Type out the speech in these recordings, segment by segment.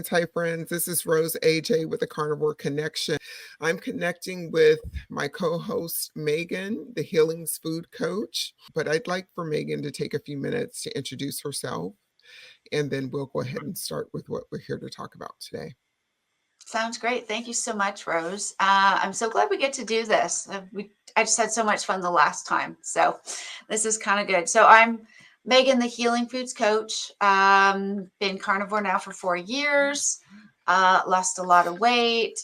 Hi, friends. This is Rose AJ with the Carnivore Connection. I'm connecting with my co host, Meghan, the Healing's Food Coach. But I'd like for Meghan to take a few minutes to introduce herself, and then we'll go ahead and start with what we're here to talk about today. Sounds great. Thank you so much, Rose. I'm so glad we get to do this. I just had so much fun the last time. So this is kind of good. So I'm Meghan, the Healing Foods Coach. Been carnivore now for 4 years. Lost a lot of weight.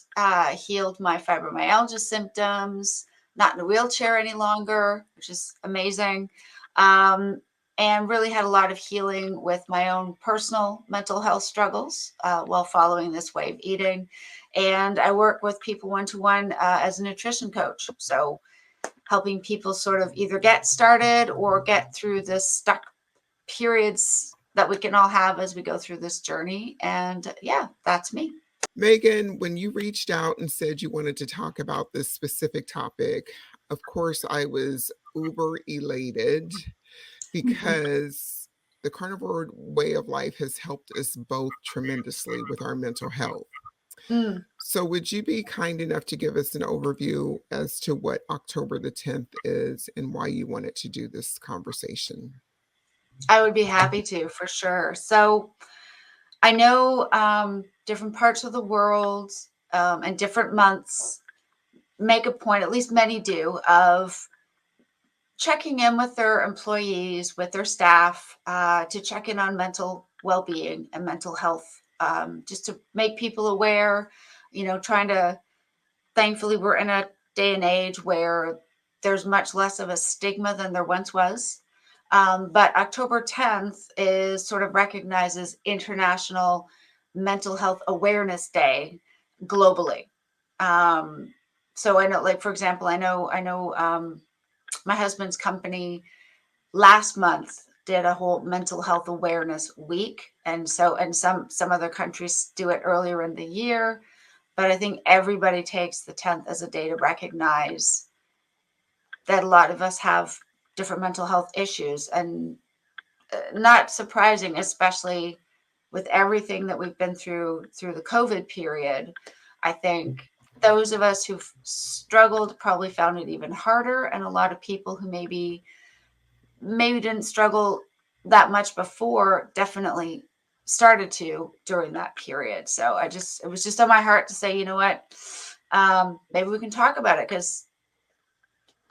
Healed my fibromyalgia symptoms. Not in a wheelchair any longer, which is amazing. And really had a lot of healing with my own personal mental health struggles while following this way of eating. And I work with people one-to-one as a nutrition coach. So helping people sort of either get started or get through the stuck periods that we can all have as we go through this journey. And yeah, that's me. Meghan, when you reached out and said you wanted to talk about this specific topic, of course, I was uber elated because the carnivore way of life has helped us both tremendously with our mental health. Mm. So, would you be kind enough to give us an overview as to what October the 10th is and why you wanted to do this conversation? I would be happy to, for sure. So I know different parts of the world and different months make a point, at least many do, of checking in with their employees, with their staff, to check in on mental well-being and mental health, just to make people aware, trying to, thankfully, we're in a day and age where there's much less of a stigma than there once was. But October 10th is sort of recognizes International Mental Health Awareness Day globally. So I know, like, for example, I know my husband's company last month did a whole mental health awareness week. And some other countries do it earlier in the year. But I think everybody takes the 10th as a day to recognize that a lot of us have different mental health issues. And not surprising, especially with everything that we've been through the COVID period. I think those of us who've struggled probably found it even harder. And a lot of people who maybe didn't struggle that much before definitely started to during that period. So it was just on my heart to say, you know what, maybe we can talk about it, because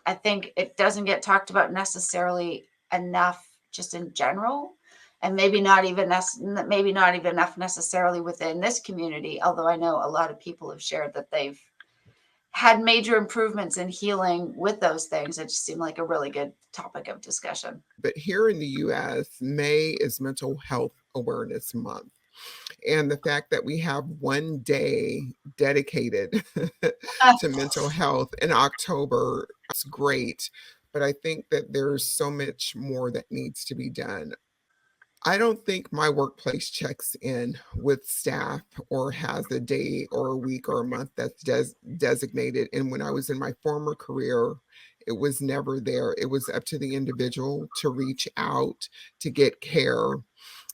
I think it doesn't get talked about necessarily enough just in general, and maybe not even enough necessarily within this community, although I know a lot of people have shared that they've had major improvements in healing with those things. It just seemed like a really good topic of discussion. But here in the US, May is Mental Health Awareness Month. And the fact that we have one day dedicated to mental health in October is great. But I think that there's so much more that needs to be done. I don't think my workplace checks in with staff or has a day or a week or a month that's designated. And when I was in my former career, it was never there. It was up to the individual to reach out to get care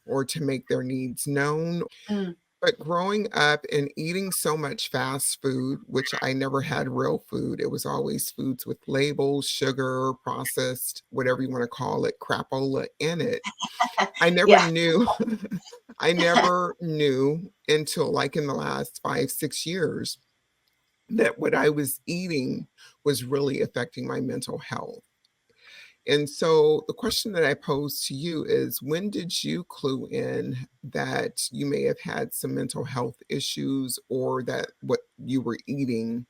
or to make their needs known. Mm. But growing up and eating so much fast food, which I never had real food, it was always foods with labels, sugar, processed, whatever you want to call it, crapola in it. I never Yeah. knew. I never knew until like in the last 5, 6 years that what I was eating was really affecting my mental health. And so the question that I pose to you is, when did you clue in that you may have had some mental health issues or that what you were eating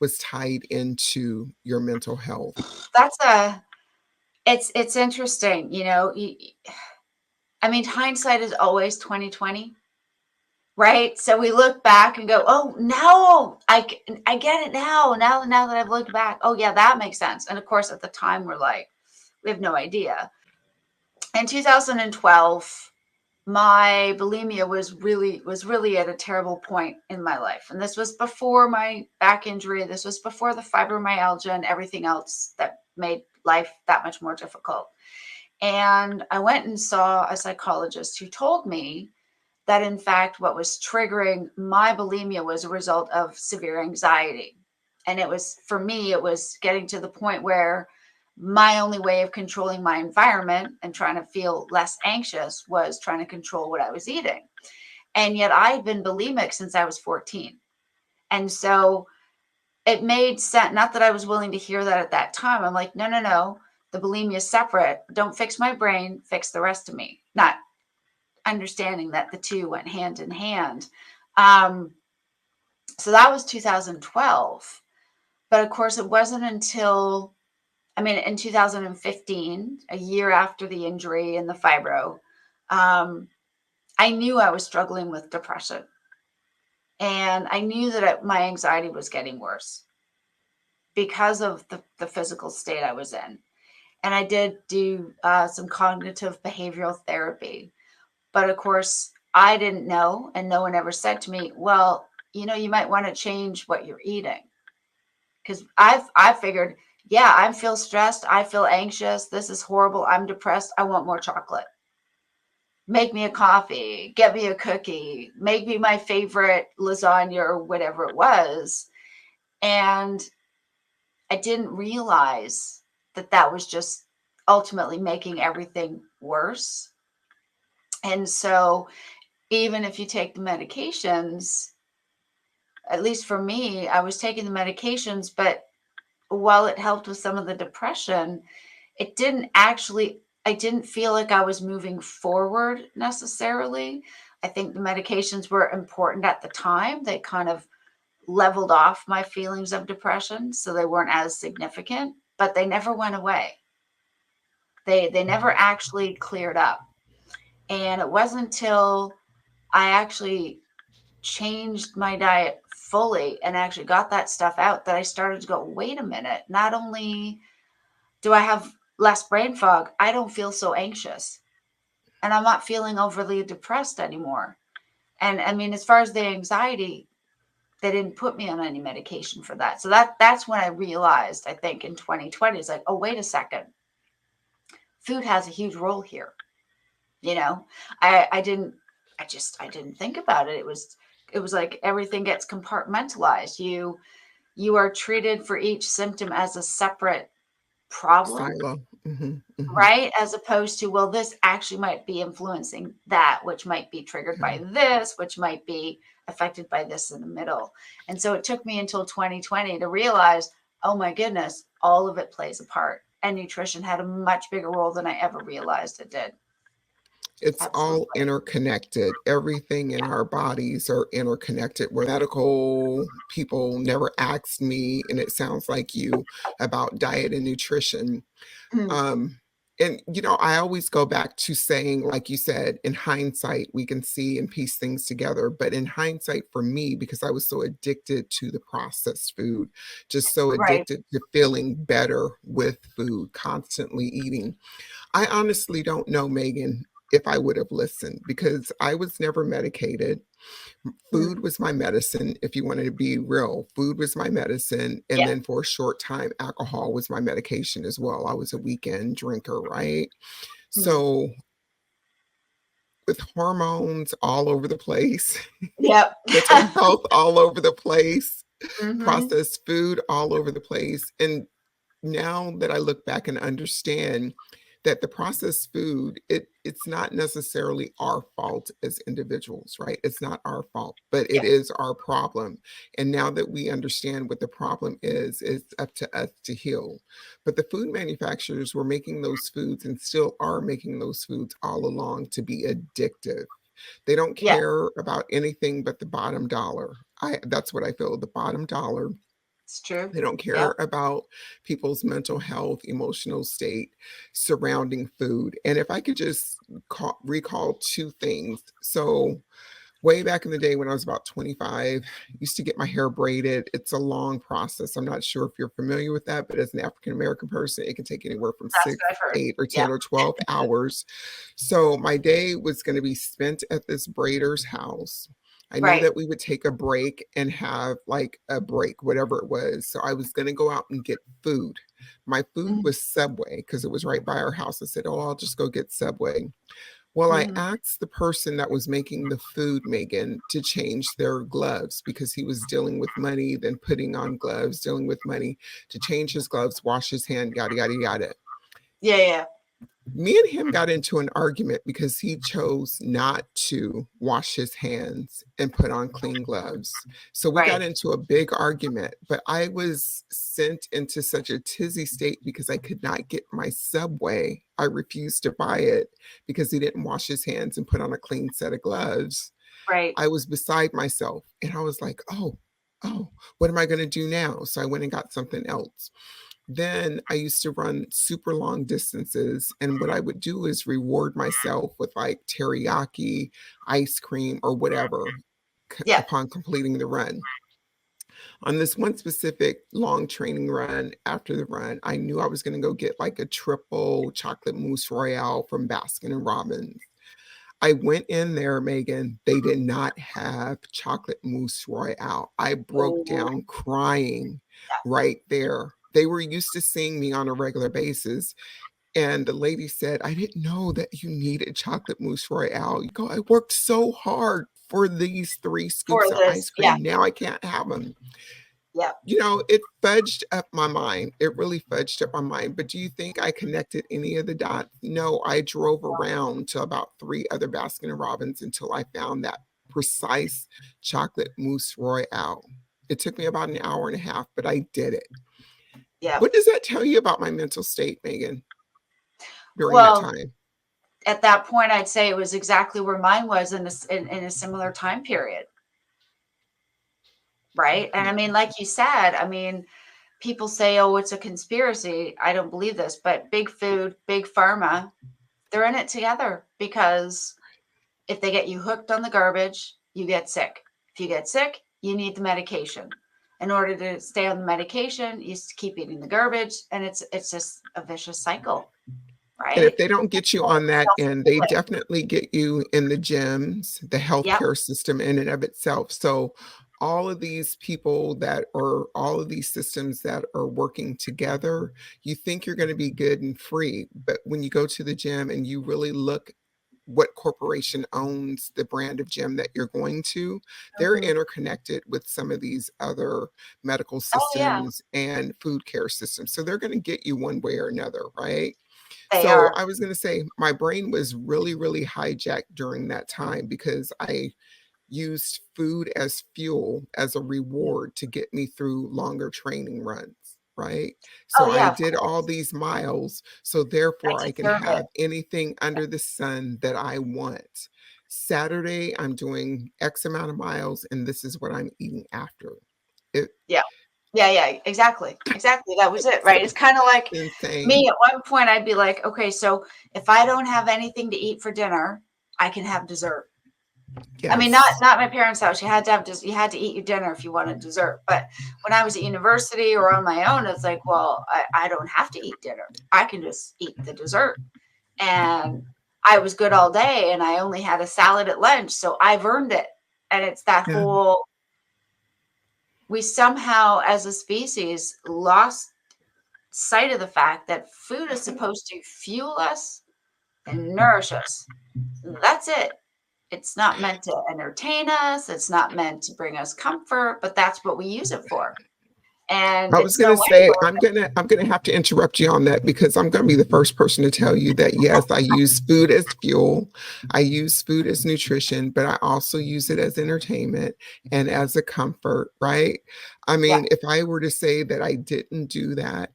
was tied into your mental health? That's a it's interesting, I mean, hindsight is always 2020, right? So we look back and go, oh, now I get it now. Now that I've looked back, oh yeah, that makes sense. And of course, at the time, we're like, we have no idea. In 2012, my bulimia was really at a terrible point in my life, and this was before my back injury. This was before the fibromyalgia and everything else that made life that much more difficult. And I went and saw a psychologist who told me that in fact what was triggering my bulimia was a result of severe anxiety. And it was, for me, it was getting to the point where my only way of controlling my environment and trying to feel less anxious was trying to control what I was eating. And yet I've been bulimic since I was 14. And so it made sense. Not that I was willing to hear that at that time. I'm like, no, no, no. The bulimia is separate. Don't fix my brain, fix the rest of me. Not understanding that the two went hand in hand. So that was 2012. But of course, it wasn't until, I mean, in 2015, a year after the injury and the fibro, I knew I was struggling with depression. And I knew that my anxiety was getting worse because of the physical state I was in. And I did do some cognitive behavioral therapy. But of course, I didn't know, and no one ever said to me, well, you know, you might want to change what you're eating. Because I figured, yeah, I feel stressed. I feel anxious. This is horrible. I'm depressed. I want more chocolate. Make me a coffee, get me a cookie, make me my favorite lasagna or whatever it was. And I didn't realize that that was just ultimately making everything worse. And so even if you take the medications, at least for me, I was taking the medications, but while it helped with some of the depression, it didn't actually, I didn't feel like I was moving forward necessarily. I think the medications were important at the time. They kind of leveled off my feelings of depression, so they weren't as significant, but they never went away. They never actually cleared up. And it wasn't until I actually changed my diet fully and actually got that stuff out that I started to go, wait a minute, not only do I have less brain fog, I don't feel so anxious and I'm not feeling overly depressed anymore. And I mean, as far as the anxiety, they didn't put me on any medication for that. So that's when I realized, I think in 2020, it's like, oh, wait a second. Food has a huge role here. You know, I didn't think about it. It was like everything gets compartmentalized. You are treated for each symptom as a separate problem, Silo. right? As opposed to, well, this actually might be influencing that, which might be triggered by Okay. this, which might be affected by this in the middle. And so it took me until 2020 to realize, oh my goodness, all of it plays a part. And nutrition had a much bigger role than I ever realized it did. It's all Absolutely. interconnected. Everything in our bodies are interconnected. Where medical people never asked me, and it sounds like you, about diet and nutrition. Mm, Um, and you know, I always go back to saying, like you said, in hindsight, we can see and piece things together. But in hindsight, for me, because I was so addicted to the processed food, just so right. addicted to feeling better with food, constantly eating, I honestly don't know, Megan, if I would have listened because I was never medicated. Food Mm, was my medicine. If you wanted to be real, food was my medicine. And yeah. then for a short time, alcohol was my medication as well. I was a weekend drinker, right? Mm, So, with hormones all over the place, yep. mental health all over the place, hmm processed food all over the place. And now that I look back and understand that the processed food, it's not necessarily our fault as individuals, right? It's not our fault, but it Yeah. is our problem. And now that we understand what the problem is, it's up to us to heal. But the food manufacturers were making those foods and still are making those foods all along to be addictive. They don't Yeah. care about anything but the bottom dollar. That's what I feel, the bottom dollar. It's true. They don't Yeah. care about people's mental health, emotional state surrounding food. And if I could just recall two things. So, way back in the day when I was about 25, I used to get my hair braided. It's a long process. I'm not sure if you're familiar with that, but as an African American person, it can take anywhere from That's six, what I've heard. 8 or 10 Yeah. or 12 hours. So my day was going to be spent at this braider's house. I knew Right. that we would take a break and have like a break, whatever it was. So I was going to go out and get food. My food Mhm. was Subway because it was right by our house. I said, oh, I'll just go get Subway. Well, I Mhm. asked the person that was making the food, Megan, to change their gloves because he was dealing with money, then putting on gloves, dealing with money, to change his gloves, wash his hand, yada, yada, yada. Yeah, yeah. Me and him got into an argument because he chose not to wash his hands and put on clean gloves. So we got Right. into a big argument, but I was sent into such a tizzy state because I could not get my Subway. I refused to buy it because he didn't wash his hands and put on a clean set of gloves. Right. I was beside myself and I was like, oh, what am I going to do now? So I went and got something else. Then I used to run super long distances. And what I would do is reward myself with like teriyaki, ice cream, or whatever Yeah. upon completing the run. On this one specific long training run, after the run, I knew I was going to go get like a triple chocolate mousse royale from Baskin and Robbins. I went in there, Megan. They did not have chocolate mousse royale. I broke Oh, down crying right there. They were used to seeing me on a regular basis. And the lady said, I didn't know that you needed chocolate mousse royale. You go, I worked so hard for these 3 scoops for of this. ice Yeah. cream. Now I can't have them. Yeah. It fudged up my mind. It really fudged up my mind. But do you think I connected any of the dots? No, I drove around to about 3 other Baskin and Robbins until I found that precise chocolate mousse royale. It took me about an hour and a half, but I did it. Yeah. What does that tell you about my mental state, Megan, during that Well, time? at that point, I'd say it was exactly where mine was in a similar time period. Right. And I mean, like you said, I mean, people say, oh, it's a conspiracy. I don't believe this, but big food, big pharma, they're in it together because if they get you hooked on the garbage, you get sick. If you get sick, you need the medication. In order to stay on the medication, you keep eating the garbage, and it's just a vicious cycle, And if right? they don't get you on that end, they definitely get you in the gyms, the Yep. healthcare system in and of itself. So all of these people that are all of these systems that are working together, you think you're going to be good and free. But when you go to the gym and you really look what corporation owns the brand of gym that you're going to, they're Mhm. interconnected with some of these other medical Oh yeah, systems and food care systems. So they're going to get you one way or another, right? they So are. I was going to say my brain was really, really hijacked during that time because I used food as fuel, as a reward to get me through longer training runs. Right. So Oh I yeah, of did all course. these miles. So I therefore, I can deserve it. have anything under the sun that I want. Saturday, I'm doing X amount of miles, and this is what I'm eating after. It, Yeah. Yeah, yeah, exactly. Exactly. That was it, right? It's kind of like insane. me at one point, I'd be like, okay, so if I don't have anything to eat for dinner, I can have dessert. I mean, Yes. not my parents' house. You had to have just you had to eat your dinner if you wanted dessert. But when I was at university or on my own, it's like, well, I don't have to eat dinner. I can just eat the dessert. And I was good all day and I only had a salad at lunch. So I've earned it. And it's that Yeah. whole we somehow as a species lost sight of the fact that food is supposed to fuel us and nourish us. That's it. It's not meant to entertain us. It's not meant to bring us comfort, but that's what we use it for. And I was it's going no to say wonder. I'm going to have to interrupt you on that because I'm going to be the first person to tell you that yes, I use food as fuel. I use food as nutrition, but I also use it as entertainment and as a comfort, right? I Yeah. mean, if I were to say that I didn't do that,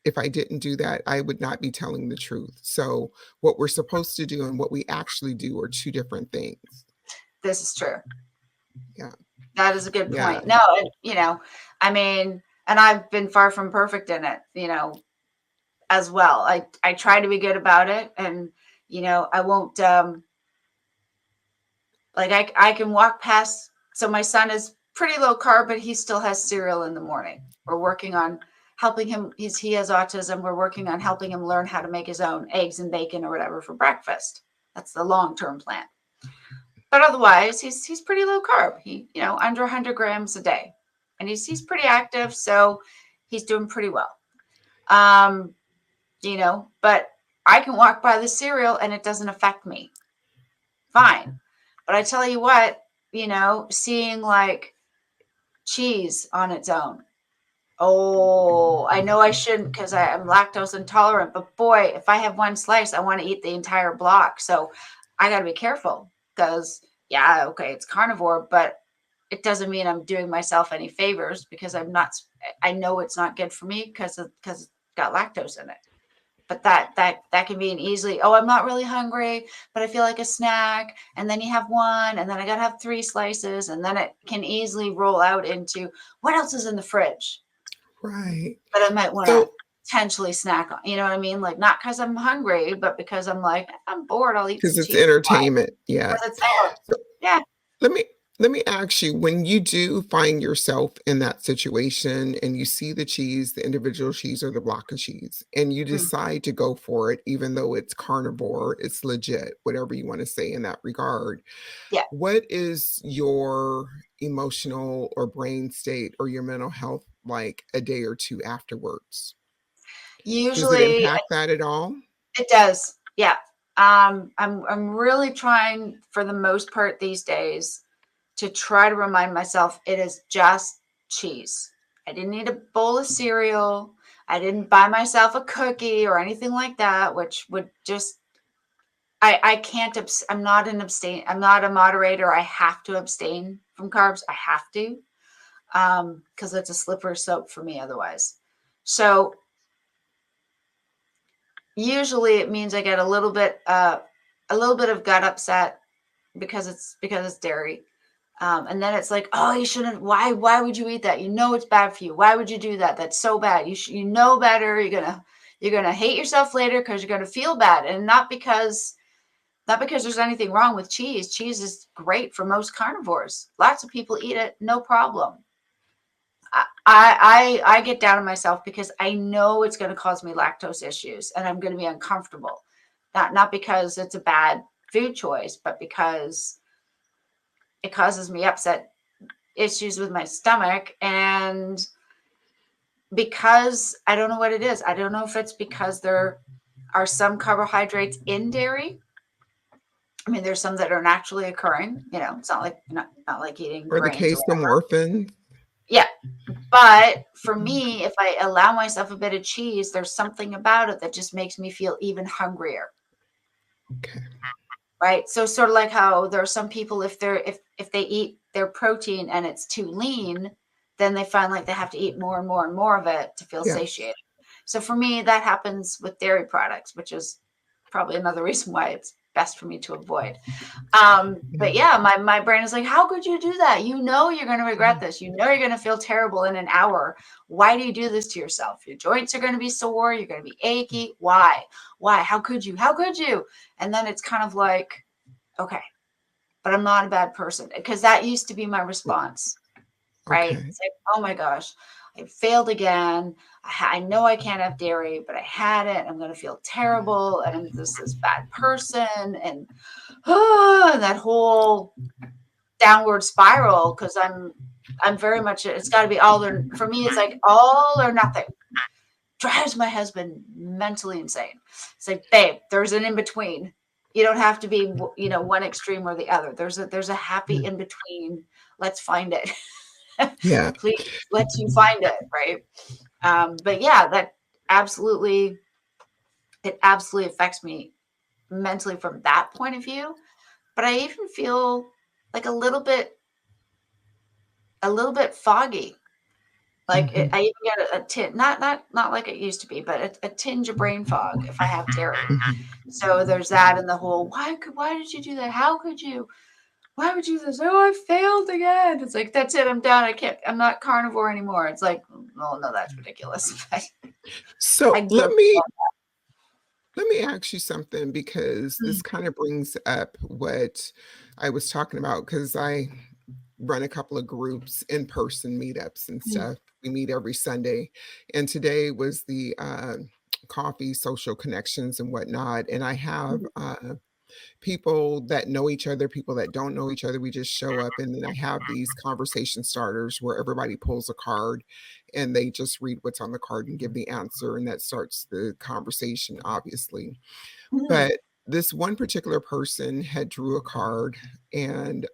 if I didn't do that, I would not be telling the truth. So, what we're supposed to do and what we actually do are two different things. This is true. Yeah. That is a good Yeah. point. No, and I mean, and I've been far from perfect in it, as well. I try to be good about it, and I won't like I can walk past. So my son is pretty low carb, but he still has cereal in the morning. We're working on helping him. He has autism. We're working on helping him learn how to make his own eggs and bacon or whatever for breakfast. That's the long term plan. But otherwise, he's pretty low carb. He under 100 grams a day, and he's pretty active, so he's doing pretty well. But I can walk by the cereal and it doesn't affect me. fine. But I tell you what, seeing like cheese on its own. Oh, I know I shouldn't because I'm lactose intolerant, but boy, if I have one slice, I want to eat the entire block. So I got to be careful because, yeah, okay, it's carnivore, but it doesn't mean I'm doing myself any favors because I know it's not good for me because it's got lactose in it. But that can be an easily, oh, I'm not really hungry, but I feel like a snack. And then you have one, and then I got to have 3 slices. And then it can easily roll out into what else is in the fridge Right. that I might want to So, potentially snack on. You know what I mean? Like, not because I'm hungry, but because I'm like, I'm bored. I'll eat because some it's cheese. Why? entertainment. Yeah. Because it's there. So Yeah. let me ask you, when you do find yourself in that situation and you see the cheese, the individual cheese or the block of cheese, and you Mm. decide to go for it, even though it's carnivore, it's legit, whatever you want to say in that regard, Yeah. what is your emotional or brain state or your mental health like a day or two afterwards? Does it Usually impact that at all? it does. Yeah. I'm really trying for the most part these days to try to remind myself it is just cheese. I didn't eat a bowl of cereal. I didn't buy myself a cookie or anything like that, which would just I can't I'm not an abstain. I'm not a moderator. I have to abstain from carbs. I have to because it's a slippery slope for me otherwise. So usually it means I get a little bit of gut upset because it's dairy. And then it's like, oh, you shouldn't. Why would you eat that? You know it's bad for you. Why would you do that? That's so bad. You know better. You're gonna hate yourself later because you're gonna feel bad, and not because there's anything wrong with cheese. Cheese is great for most carnivores. Lots of people eat it, no problem. I get down on myself because I know it's going to cause me lactose issues, and I'm going to be uncomfortable. Not because it's a bad food choice, but because it causes me upset issues with my stomach, and because I don't know what it is. I don't know if it's because there are some carbohydrates in dairy. I mean, there's some that are naturally occurring. It's not like eating Or the grains or whatever. casomorphin? Yeah, but for me, if I allow myself a bit of cheese, there's something about it that just makes me feel even hungrier. Okay. Right. So sort of like how there are some people, if they eat their protein and it's too lean, then they find like they have to eat more and more and more of it to feel Yeah. satiated. So for me, that happens with dairy products, which is probably another reason why it's best for me to avoid. But Yeah. yeah, my brain is like, how could you do that? You know you're going to regret this. You know you're going to feel terrible in an hour. Why do you do this to yourself? Your joints are going to be sore. You're going to be achy. Why? Why? How could you? How could you? And then it's kind of like, okay, but I'm not a bad person, because that used to be my response, right? Okay. It's like, oh my gosh, I failed again. I know I can't have dairy, but I had it. I'm going to feel terrible. And I'm this bad person. And that whole downward spiral, because I'm very much, it's got to be all or, for me, it's like all or nothing. Drives my husband mentally insane. It's like, babe, there's an in between. You don't have to be, one extreme or the other. There's a happy in between. Let's find it. Yeah. Please, let you find it, right? But yeah, it absolutely affects me mentally from that point of view. But I even feel like a little bit foggy. Like Mhm. I even get a tinge, not like it used to be, but a tinge of brain fog if I have dairy. Mhm. So there's that, and the whole why did you do that? How could you? Why would you do this? Oh, I failed again. It's like, that's it. I'm done. I'm not carnivore anymore. It's like, oh no, that's ridiculous. I So grew up with let me ask you something, because that. this kind of brings up what I was talking about, because I run a couple of groups, in-person meetups and Mm, stuff. We meet every Sunday, and today was the coffee social connections and whatnot. And I have mm, people that know each other, people that don't know each other. We just show up, and then I have these conversation starters where everybody pulls a card and they just read what's on the card and give the answer, and that starts the conversation, obviously. mm, But this one particular person had drew a card, and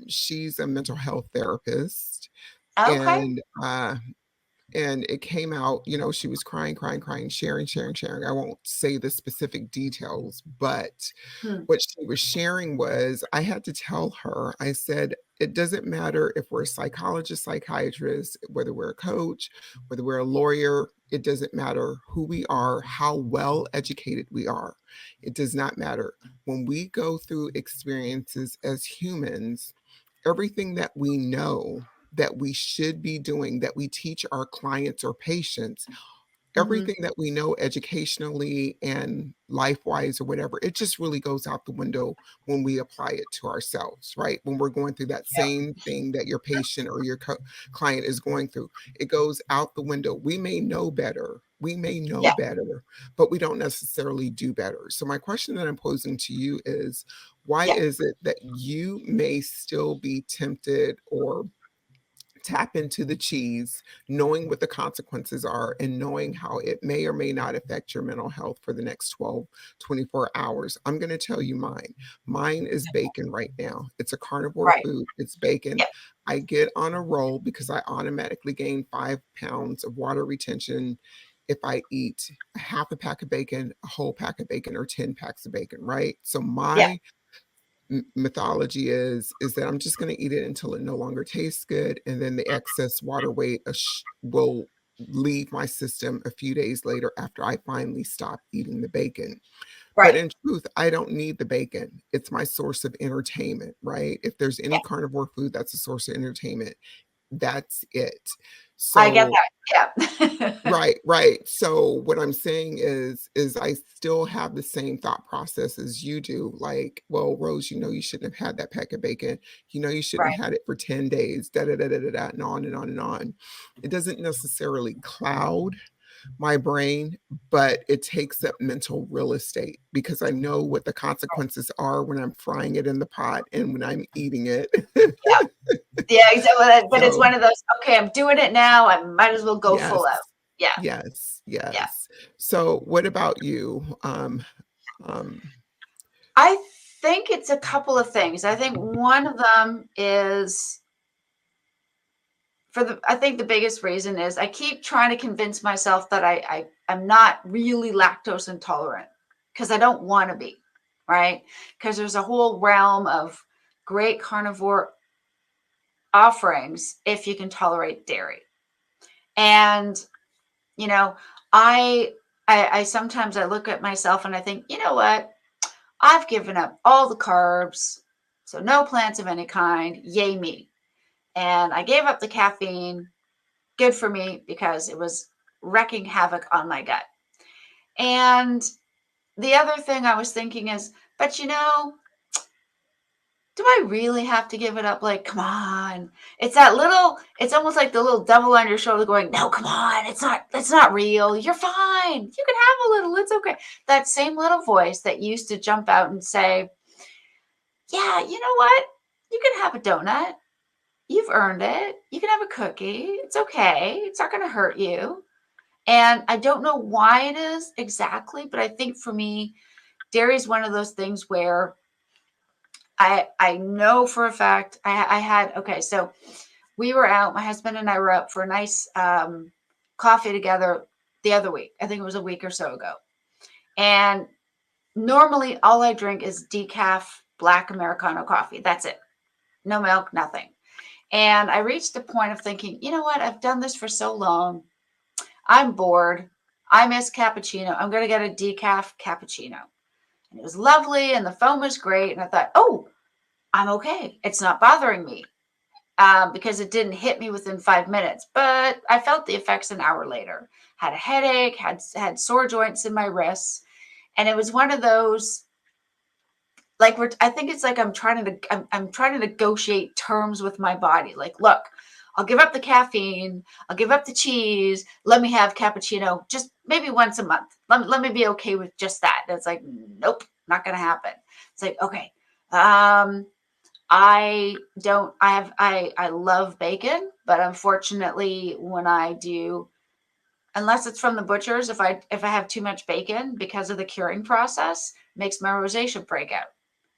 she's a mental health therapist, Okay. and and it came out, you know, she was crying, crying, crying, sharing, sharing, sharing. I won't say the specific details, but Hmm. what she was sharing was, I had to tell her, I said, it doesn't matter if we're a psychologist, psychiatrist, whether we're a coach, whether we're a lawyer, it doesn't matter who we are, how well educated we are. It does not matter. When we go through experiences as humans, everything that we know that we should be doing, that we teach our clients or patients, Hmm. everything that we know educationally and life-wise or whatever, it just really goes out the window when we apply it to ourselves, right? When we're going through that Yeah. same thing that your patient or your client is going through, it goes out the window. We may know Yeah. better, but we don't necessarily do better. So my question that I'm posing to you is, why Yeah. is it that you may still be tempted or tap into the cheese, knowing what the consequences are and knowing how it may or may not affect your mental health for the next 12, 24 hours? I'm going to tell you mine. Mine is bacon right now. It's a carnivore Right. food, it's bacon. Yeah. I get on a roll because I automatically gain 5 pounds of water retention if I eat a half a pack of bacon, a whole pack of bacon, or 10 packs of bacon, right? So Yeah. my mythology is that I'm just going to eat it until it no longer tastes good, and then the excess water weight will leave my system a few days later after I finally stop eating the bacon. But Right. in truth, I don't need the bacon. It's my source of entertainment, right? If there's any Yeah. carnivore food that's a source of entertainment, that's it. I get So that. Yeah. right, right. So what I'm saying is I still have the same thought process as you do. Like, well, Rose, you know you shouldn't have had that pack of bacon. You know you shouldn't Right. have had it for 10 days, da da da da da da, and on and on and on. It doesn't necessarily cloud my brain, but it takes up mental real estate because I know what the consequences are when I'm frying it in the pot and when I'm eating it. Yeah. Yeah. Exactly. But it's So one of those, okay, I'm doing it now. I might as well go yes, full out. Yeah. yes, Yeah. yes. So what about you? Um, I think it's a couple of things. I think one of them is I think the biggest reason is I keep trying to convince myself that I'm not really lactose intolerant because I don't want to be, right? Because there's a whole realm of great carnivore offerings if you can tolerate dairy. And, you know, I I sometimes I look at myself and I think, you know what? I've given up all the carbs, so no plants of any kind, yay me. And I gave up the caffeine, good for me because it was wrecking havoc on my gut. And the other thing I was thinking is, but do I really have to give it up? Like, come on. It's that little, it's almost like the little devil on your shoulder going, no, come on. It's not real. You're fine. You can have a little. It's okay. That same little voice that used to jump out and say, yeah, you know what? You can have a donut. You've earned it. You can have a cookie. It's okay. It's not going to hurt you. And I don't know why it is exactly, but I think for me, dairy is one of those things where I know for a fact I had, okay, so we were out, my husband and I were out for a nice coffee together the other week. I think it was a week or so ago. And normally all I drink is decaf black Americano coffee. That's it. No milk, nothing. And I reached a point of thinking, you know what? I've done this for so long. I'm bored. I miss cappuccino. I'm going to get a decaf cappuccino. And it was lovely and the foam was great. And I thought, oh, I'm okay. It's not bothering me because it didn't hit me within 5 minutes. But I felt the effects an hour later. Had a headache, had sore joints in my wrists. And it was one of those, like I think it's like I'm trying to negotiate terms with my body. Like, look, I'll give up the caffeine, I'll give up the cheese. Let me have cappuccino just maybe once a month. Let me be okay with just that. And it's like, nope, not gonna happen. It's like, okay, I don't I love bacon, but unfortunately when I do unless it's from the butchers, if I have too much bacon, because of the curing process, makes my rosacea break out.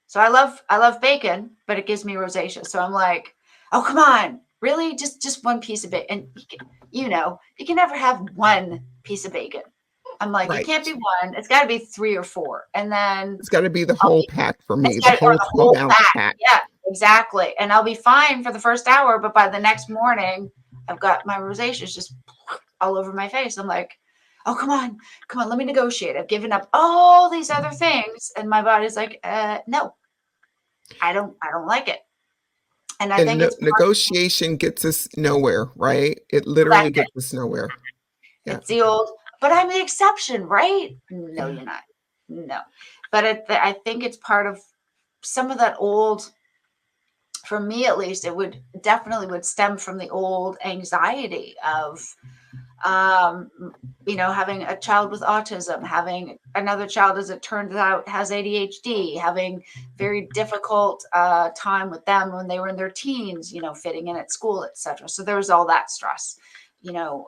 So I love bacon, but it gives me rosacea. So I'm like, oh, come on, really? Just one piece of bacon. And you can never have one piece of bacon. I'm like, it Right. can't be one. It's got to be 3 or 4. And then It's got to be the I'll whole be, pack for it's me, the got or whole the 12 whole ounce pack. pack. Yeah, exactly. And I'll be fine for the first hour, but by the next morning, I've got my rosacea just all over my face. I'm like, oh, come on, let me negotiate. I've given up all these other things. And my body's like, no, I don't like it. And I And think it's part negotiation gets us nowhere, right? It of that. literally gets us nowhere. Yeah. It's the old, but I'm the exception, right? No, Yeah. you're not. No. But I think it's part of some of that old, for me at least, it would definitely would stem from the old anxiety of um, having a child with autism, having another child, as it turns out, has ADHD, having very difficult time with them when they were in their teens, fitting in at school, etc. So there was all that stress.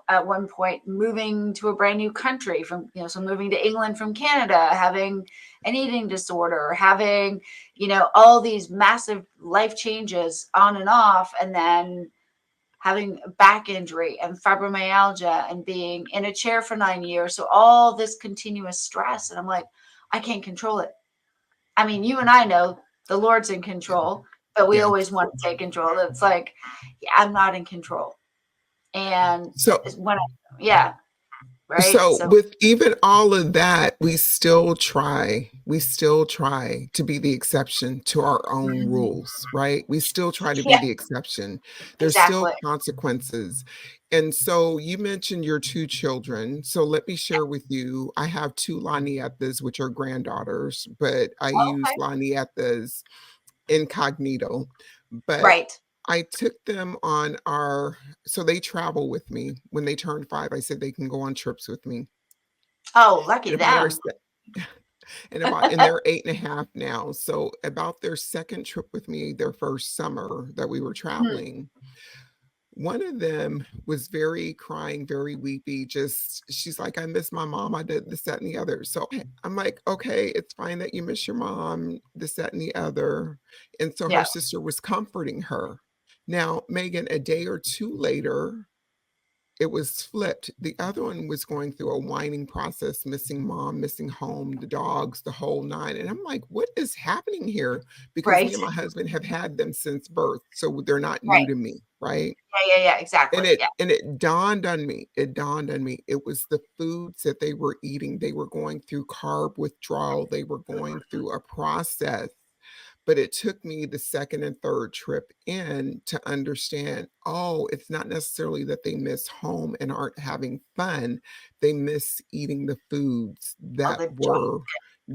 At one point, moving to a brand new country so moving to England from Canada, having an eating disorder, having, all these massive life changes on and off, and then having a back injury and fibromyalgia and being in a chair for 9 years. So all this continuous stress. And I'm like, I can't control it. I mean, you and I know the Lord's in control, but we Yeah. always want to take control. It's like, yeah, I'm not in control. And So, yeah, right. so So with even all of that, we still try to be the exception to our own rules, right? We still try to be yeah, the exception. There's still exactly. consequences. And so you mentioned your two children. So let me share with you, I have two Lanietas, which are granddaughters, but I use Okay. Lanietas incognito. But Right. I took them on so they travel with me. When they turned 5, I said they can go on trips with me. Oh, And lucky about our them. se and they're 8 and a half now. So about their second trip with me, their first summer that we were Hmm. traveling, one of them was very crying, very weepy, just she's like, "I miss my mom, I did this, that, and the other." So I'm like, "Okay, it's fine that you miss your mom, this, that, and the other." And so her Yeah. sister was comforting her. Now, Megan, a day or 2 later, it was flipped. The other one was going through a whining process, missing mom, missing home, the dogs, the whole 9, and I'm like, "What is happening here?" Because me Right. and my husband have had them since birth, so they're not new Right. to me, right? Yeah. And Exactly. it Yeah. and it dawned on me, it was the foods that they were eating. They were going through carb withdrawal, they were going through a process, but it took me the 2nd and 3rd trip in to understand, oh, it's not necessarily that they miss home and aren't having fun, they miss eating the foods Oh, that the junk. were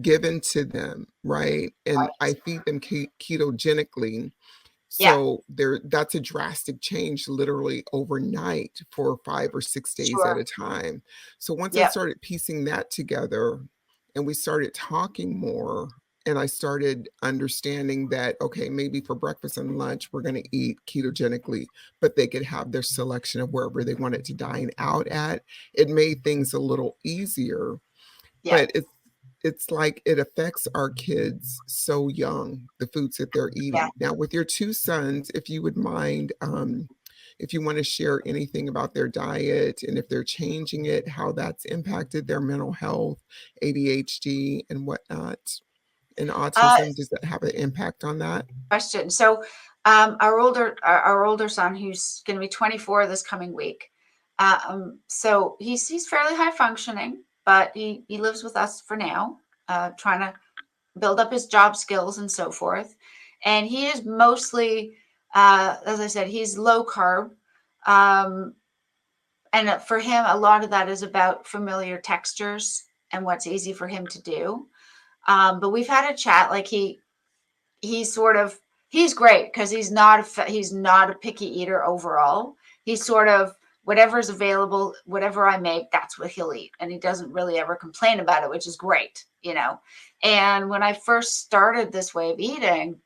given to them, right? And I Right. feed them ketogenically, Yeah. so that's a drastic change literally overnight for 5 or 6 days at Sure. a time. So once I Yep. started piecing that together and we started talking more and I started understanding that, okay, maybe for breakfast and lunch, we're going to eat ketogenically, but they could have their selection of wherever they wanted to dine out at. It made things a little easier, Yeah. but it's like it affects our kids so young, the foods that they're Yeah. eating. Now, with your 2 sons, if you would mind, if you wanna share anything about their diet and if they're changing it, how that's impacted their mental health, ADHD, and whatnot, and Uh, autism, does that have an impact on that? Question. So, our older son, who's going to be 24 this coming week, so he's fairly high functioning, but he lives with us for now, trying to build up his job skills and so forth. And he is mostly, as I said, he's low carb. Um, and for him, a lot of that is about familiar textures and what's easy for him to do. But we've had a chat, like he's sort of he's great because he's not a picky eater overall. He's sort of whatever's available, whatever I make, that's what he'll eat, and he doesn't really ever complain about it, which is great. And when I first started this way of eating,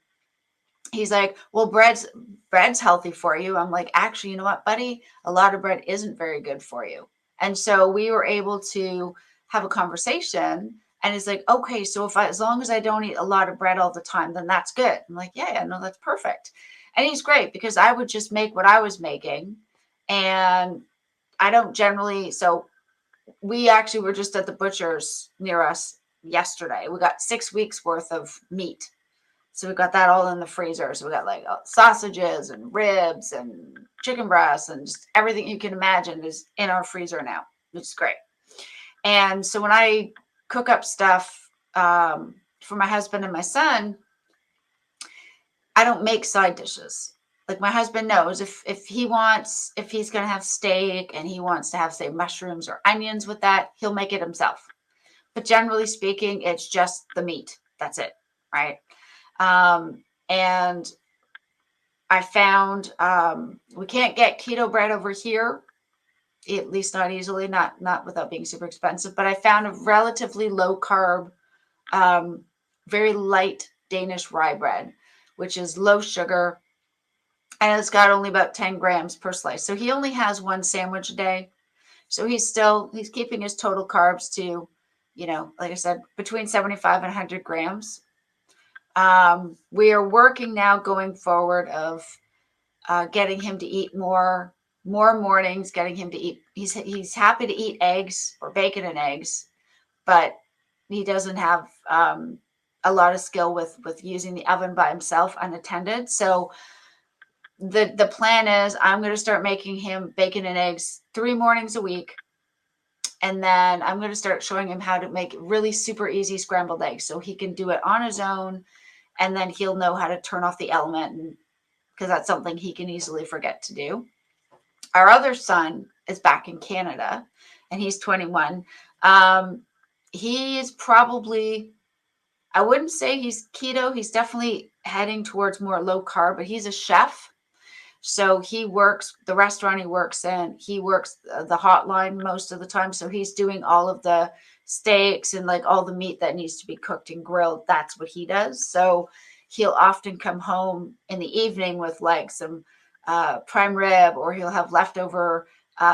he's like, well, bread's healthy for you. I'm like, actually, you know what, buddy, a lot of bread isn't very good for you. And so we were able to have a conversation. And it's like, okay, so as long as I don't eat a lot of bread all the time, then that's good. I'm like, yeah, no, that's perfect. And he's great because I would just make what I was making. And I don't generally, so we actually were just at the butcher's near us yesterday. We got 6 weeks worth of meat. So we got that all in the freezer. So we got like sausages and ribs and chicken breasts and just everything you can imagine is in our freezer now, which is great. And so when I cook up stuff for my husband and my son, I don't make side dishes. Like my husband knows if he's gonna have steak and he wants to have, say, mushrooms or onions with that, he'll make it himself. But generally speaking, it's just the meat. That's it, right? And I found we can't get keto bread over here, at least not easily, not without being super expensive. But I found a relatively low carb, very light Danish rye bread, which is low sugar, and it's got only about 10 grams per slice. So he only has one sandwich a day. So he's keeping his total carbs to, like I said, between 75 and 100 grams. We are working now going forward of getting him to eat more mornings, getting him to eat. He's happy to eat eggs or bacon and eggs, but he doesn't have a lot of skill with using the oven by himself unattended. So the plan is I'm going to start making him bacon and eggs 3 mornings a week. And then I'm going to start showing him how to make really super easy scrambled eggs so he can do it on his own. And then he'll know how to turn off the element, because that's something he can easily forget to do. Our other son is back in Canada and he's 21. He is probably, I wouldn't say he's keto. He's definitely heading towards more low carb, but he's a chef. So he works the restaurant he works in. He works the hotline most of the time. So he's doing all of the steaks and like all the meat that needs to be cooked and grilled. That's what he does. So he'll often come home in the evening with like some prime rib, or he'll have leftover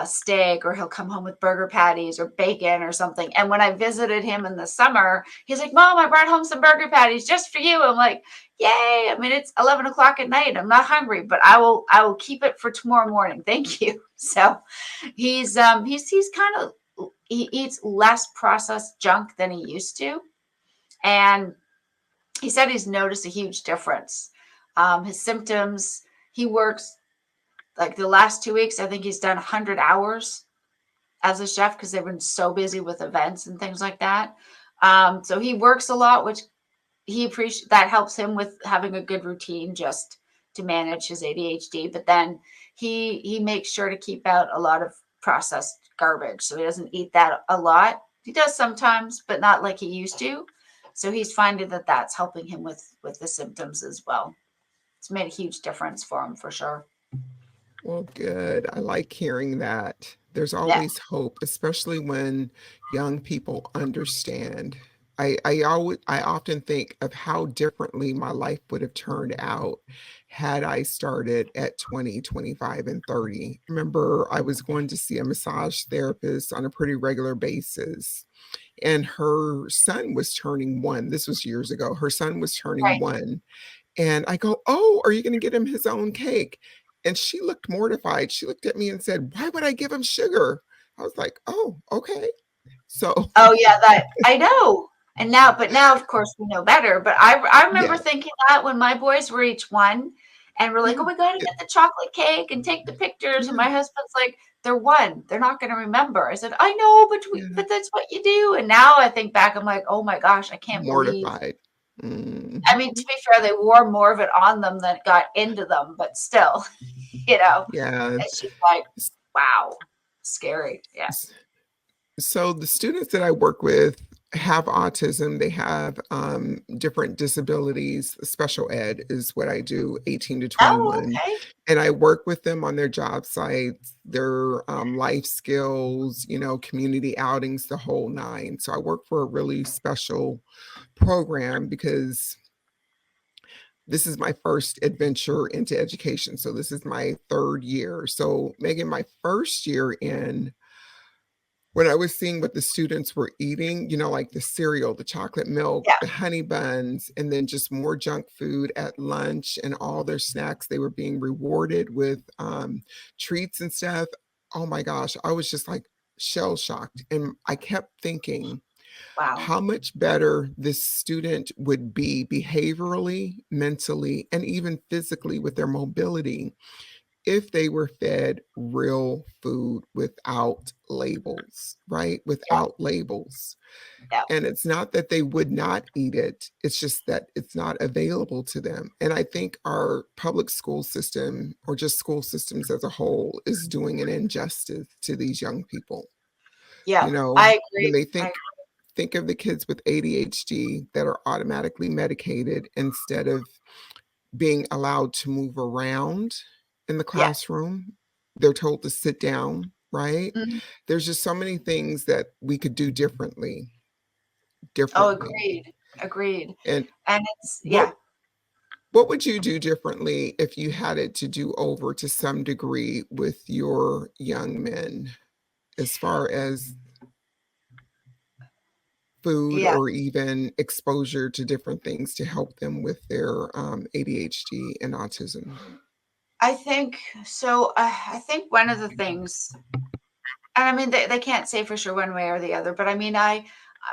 steak, or he'll come home with burger patties or bacon or something. And when I visited him in the summer, he's like, Mom, I brought home some burger patties just for you. I'm like, yay. I mean, it's 11 o'clock at night. I'm not hungry, but I will keep it for tomorrow morning. Thank you. So he's kind of, he eats less processed junk than he used to. And he said he's noticed a huge difference. His symptoms, he works like the last 2 weeks, I think he's done 100 hours as a chef because they've been so busy with events and things like that. So he works a lot, which he appreciates. That helps him with having a good routine just to manage his ADHD. But then he makes sure to keep out a lot of processed garbage. So he doesn't eat that a lot. He does sometimes, but not like he used to. So he's finding that that's helping him with the symptoms as well. It's made a huge difference for him for sure. Well, good. I like hearing that. There's Yeah. always hope, especially when young people understand. I often think of how differently my life would have turned out had I started at 20, 25, and 30. Remember, I was going to see a massage therapist on a pretty regular basis, and her son was turning 1. This was years ago. Her son was turning Right. 1, and I go, "Oh, are you gonna get him his own cake?" And she looked mortified. She looked at me and said, "Why would I give him sugar?" I was like, "Oh, okay." So, Oh yeah, that I know. And now of course we know better. But I remember yeah, thinking that when my boys were each 1, and we're like, yeah, oh, we gotta yeah, get the chocolate cake and take the pictures. And yeah, my husband's like, they're 1. They're not gonna remember. I said, I know, yeah. but that's what you do. And now I think back, I'm like, oh my gosh, I can't believe. Mortified. I mean, to be fair, they wore more of it on them than got into them, but still, Yeah. it's just like, wow, scary. Yeah. So the students that I work with have autism. They have different disabilities. Special ed is what I do, 18 to Oh, 21. okay. And I work with them on their job sites, their life skills, community outings, the whole nine. So I work for a really special program because this is my first adventure into education. So this is my 3rd year. So Megan, my first year in, when I was seeing what the students were eating, like the cereal, the chocolate milk, Yeah. the honey buns, and then just more junk food at lunch and all their snacks, they were being rewarded with treats and stuff. Oh my gosh, I was just like shell shocked. And I kept thinking, Wow. how much better this student would be behaviorally, mentally, and even physically with their mobility if they were fed real food without labels, right? Yeah. Without labels. Yeah. And it's not that they would not eat it, it's just that it's not available to them. And I think our public school system, or just school systems as a whole, is doing an injustice to these young people. Yeah. You know, I when agree. they think of the kids with ADHD that are automatically medicated instead of being allowed to move around in the Yeah. classroom. They're told to sit down, right? Mhm. There's just so many things that we could do differently, Oh, differently. agreed. Agreed. And And it's, what yeah. what would you do differently if you had it to do over to some degree with your young men as far as food Yeah. or even exposure to different things to help them with their ADHD and autism? I think so. I think one of the things, and I mean, they can't say for sure one way or the other, but I mean,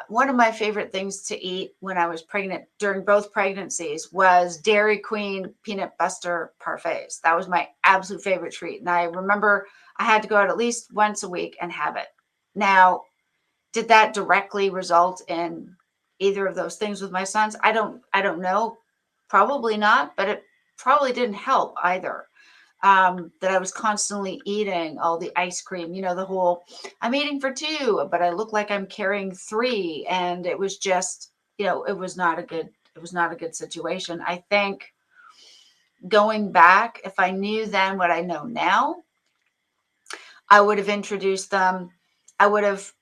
one of my favorite things to eat when I was pregnant during both pregnancies was Dairy Queen peanut butter parfaits. That was my absolute favorite treat. And I remember I had to go out at least once a week and have it. Now, did that directly result in either of those things with my sons? I don't know. Probably not, but it probably didn't help either. That I was constantly eating all the ice cream, the whole I'm eating for two, but I look like I'm carrying three. And it was just, it was not a good situation. I think going back, if I knew then what I know now, I would have introduced them. I would have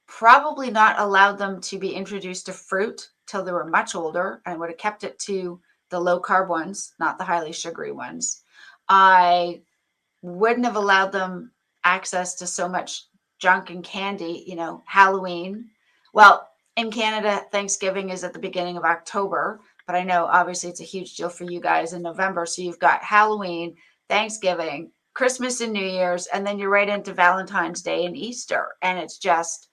probably not allowed them to be introduced to fruit till they were much older. I would have kept it to the low carb ones, not the highly sugary ones. I wouldn't have allowed them access to so much junk and candy, Halloween. Well, in Canada, Thanksgiving is at the beginning of October, but I know obviously it's a huge deal for you guys in November. So you've got Halloween, Thanksgiving, Christmas and New Year's, and then you're right into Valentine's Day and Easter. And it's just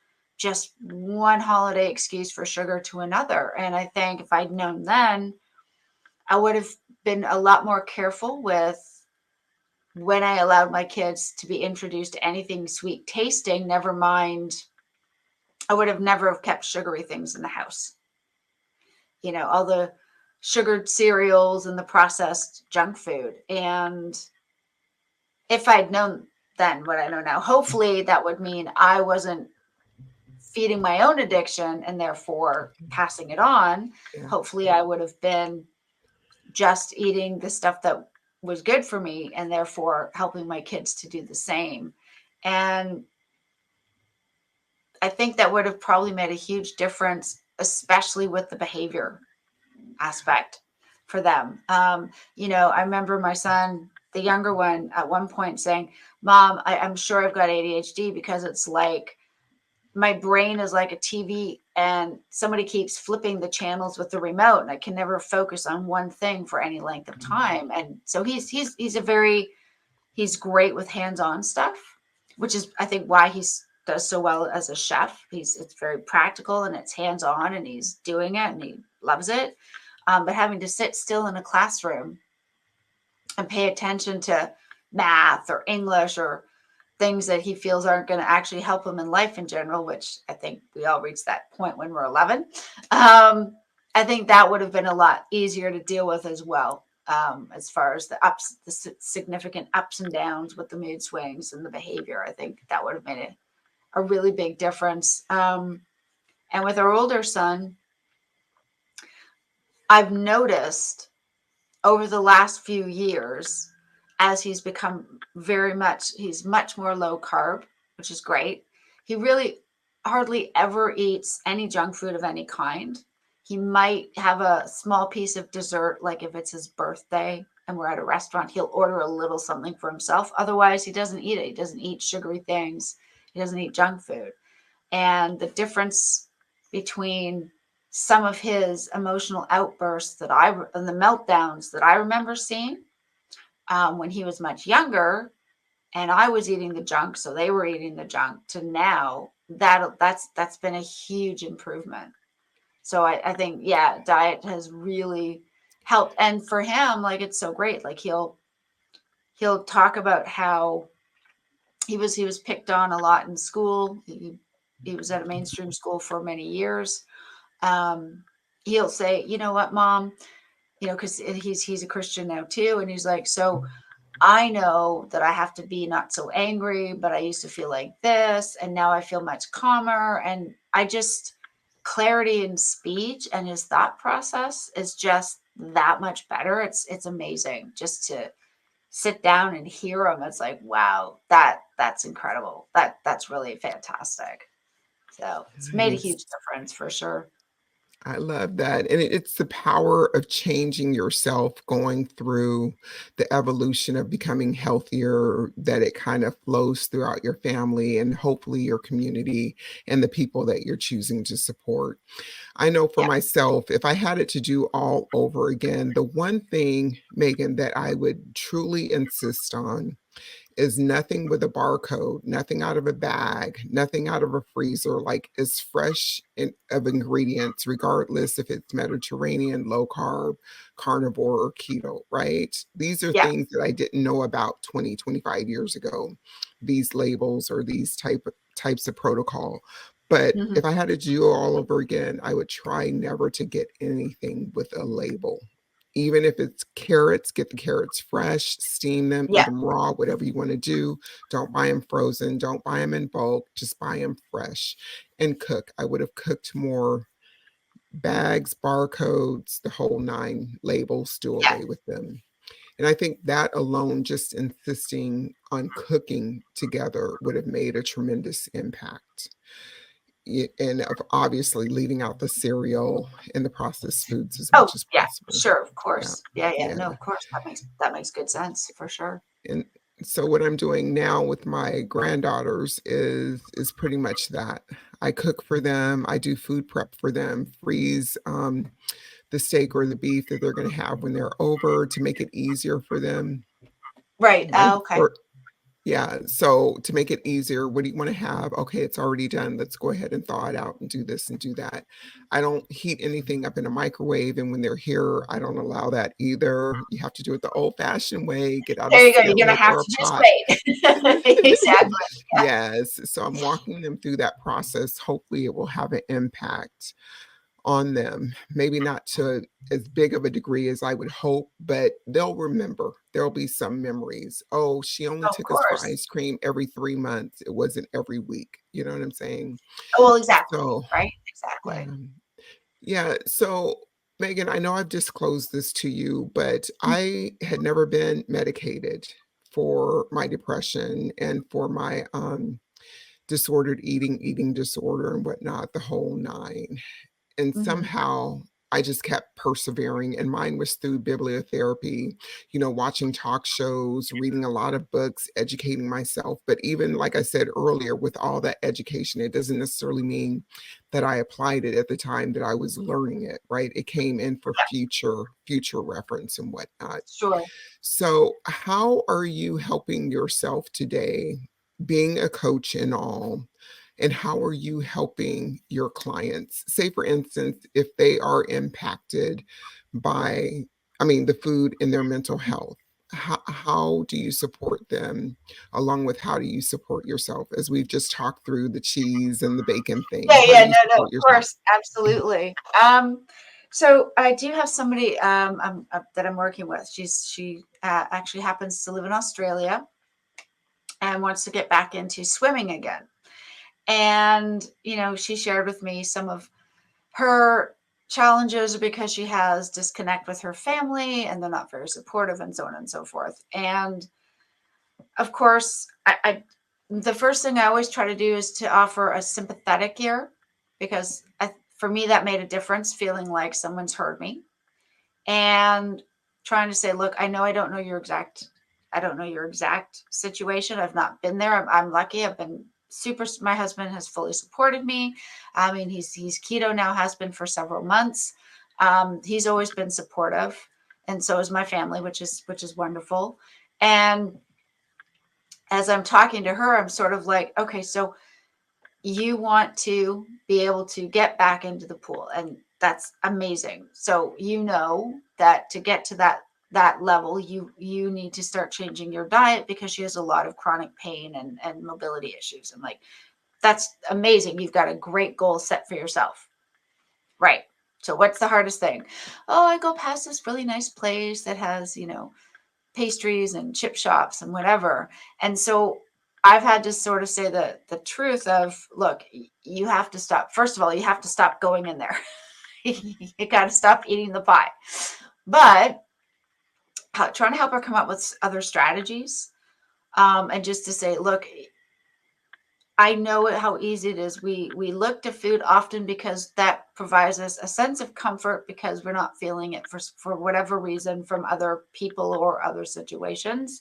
one holiday excuse for sugar to another. And I think if I'd known then, I would have been a lot more careful with when I allowed my kids to be introduced to anything sweet tasting. Never mind, I would have never have kept sugary things in the house. All the sugared cereals and the processed junk food. And if I'd known then what I know now, hopefully that would mean I wasn't feeding my own addiction and therefore passing it on. Yeah. Hopefully I would have been just eating the stuff that was good for me and therefore helping my kids to do the same. And I think that would have probably made a huge difference, especially with the behavior aspect for them. I remember my son, the younger one, at one point saying, "Mom, I'm sure I've got ADHD because it's like my brain is like a TV and somebody keeps flipping the channels with the remote and I can never focus on one thing for any length of time." And so he's great with hands-on stuff, which is I think why he does so well as a chef. It's very practical and it's hands-on and he's doing it and he loves it. But having to sit still in a classroom and pay attention to math or English or things that he feels aren't going to actually help him in life in general, which I think we all reach that point when we're 11. I think that would have been a lot easier to deal with as well, as far as the significant ups and downs with the mood swings and the behavior. I think that would have made a really big difference. And with our older son, I've noticed over the last few years, as he's much more low carb, which is great. He really hardly ever eats any junk food of any kind. He might have a small piece of dessert, like if it's his birthday and we're at a restaurant, he'll order a little something for himself. Otherwise, he doesn't eat it. He doesn't eat sugary things. He doesn't eat junk food. and the difference between some of his emotional outbursts and the meltdowns that I remember seeing when he was much younger, and I was eating the junk, so they were eating the junk, to now, that's been a huge improvement. So I think, yeah, diet has really helped. And for him, like, it's so great. Like, he'll talk about how he was picked on a lot in school. He was at a mainstream school for many years. He'll say, you know what, Mom, because he's a Christian now too, and he's like, so I know that I have to be not so angry, but I used to feel like this, and now I feel much calmer. And I just, clarity in speech and his thought process is just that much better. It's amazing just to sit down and hear him. It's like, wow, that's incredible. That's really fantastic. So it's made a Nice. huge difference for sure. I love that. And it's the power of changing yourself, going through the evolution of becoming healthier, that it kind of flows throughout your family and hopefully your community and the people that you're choosing to support. I know for Yeah. myself, if I had it to do all over again, the one thing, Megan, that I would truly insist on is nothing with a barcode, nothing out of a bag, nothing out of a freezer, like is fresh of ingredients, regardless if it's Mediterranean, low carb, carnivore, or keto, right? These are Yeah. things that I didn't know about 20, 25 years ago, these labels or these types of protocol. But Hmm. if I had to do all over again, I would try never to get anything with a label. Even if it's carrots, get the carrots fresh, steam them, eat Yeah. them raw, whatever you want to do. Don't buy them frozen. Don't buy them in bulk. Just buy them fresh and cook. I would have cooked more bags, barcodes, the whole nine, labels, do Yeah. away with them. And I think that alone, just insisting on cooking together, would have made a tremendous impact. And of obviously leaving out the cereal and the processed foods as Oh, much as yeah, possible. sure, of Yeah. course. Yeah, yeah, Yeah. no, of course, that makes good sense for sure. And so what I'm doing now with my granddaughters is pretty much that. I cook for them, I do food prep for them, freeze the steak or the beef that they're going to have when they're over to make it easier for them Right. right Okay. before. Yeah, so to make it easier, what do you wanna have? Okay, it's already done, let's go ahead and thaw it out and do this and do that. I don't heat anything up in a microwave, and when they're here, I don't allow that either. You have to do it the old-fashioned way, get out a There you go. You're gonna skillet have or a to just pot. wait. Exactly. Yeah. Yes, so I'm walking them through that process. Hopefully, it will have an impact on them. Maybe not to as big of a degree as I would hope, but they'll remember. There'll be some memories. Oh, she only Of took us for course. ice cream every 3 months. It wasn't every week. You know what I'm saying? Well, exactly. So, Right. yeah. Exactly. Yeah. So, Megan, I know I've disclosed this to you, but Mm. I had never been medicated for my depression and for my disordered eating disorder and whatnot, the whole nine. And Mhm. somehow I just kept persevering, and mine was through bibliotherapy, watching talk shows, reading a lot of books, educating myself. But even like I said earlier, with all that education, it doesn't necessarily mean that I applied it at the time that I was learning it, right? It came in for Yeah. future reference and whatnot. Sure. So, how are you helping yourself today, being a coach and all? And how are you helping your clients? Say, for instance, if they are impacted by, I mean, the food in their mental health, how do you support them, along with how do you support yourself? As we've just talked through the cheese and the bacon thing, Yeah. how do Yeah. you No. No. Of support yourself? course. Absolutely. So I do have somebody that I'm working with. She actually happens to live in Australia and wants to get back into swimming again. And she shared with me some of her challenges because she has disconnect with her family and they're not very supportive and so on and so forth. And of course, the first thing I always try to do is to offer a sympathetic ear because for me that made a difference, feeling like someone's heard me and trying to say, look, I don't know your exact situation. I've not been there. I'm lucky. I've been my husband has fully supported me. I mean, he's keto now, has been for several months. He's always been supportive, and so is my family, which is wonderful. And as I'm talking to her, I'm sort of like, okay, so you want to be able to get back into the pool, and that's amazing. So you know that to get to that level, you need to start changing your diet, because she has a lot of chronic pain and mobility issues. I'm like, that's amazing. You've got a great goal set for yourself. Right. So what's the hardest thing? Oh, I go past this really nice place that has, pastries and chip shops and whatever. And so I've had to sort of say the truth of, look, you have to stop. First of all, you have to stop going in there. You got to stop eating the pie. But trying to help her come up with other strategies, and just to say, look, I know how easy it is. We look to food often because that provides us a sense of comfort, because we're not feeling it for whatever reason from other people or other situations.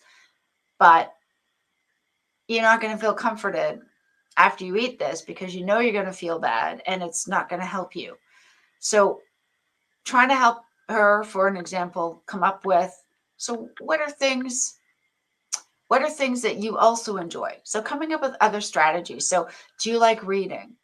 But you're not going to feel comforted after you eat this, because you know you're going to feel bad and it's not going to help you. So trying to help her, for an example, come up with, so what are things that you also enjoy? So coming up with other strategies. So do you like reading?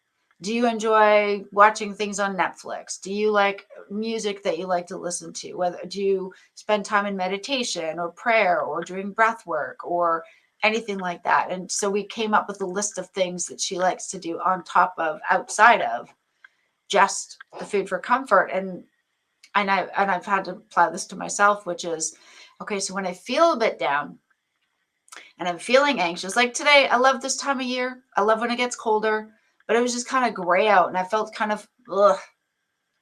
Do you enjoy watching things on Netflix? Do you like music that you like to listen to? Whether do you spend time in meditation or prayer or doing breath work or anything like that? And so we came up with a list of things that she likes to do on top of, outside of just the food for comfort. And I've had to apply this to myself, which is, okay, so when I feel a bit down and I'm feeling anxious, like today, I love this time of year. I love when it gets colder, but it was just kind of gray out and I felt kind of, ugh,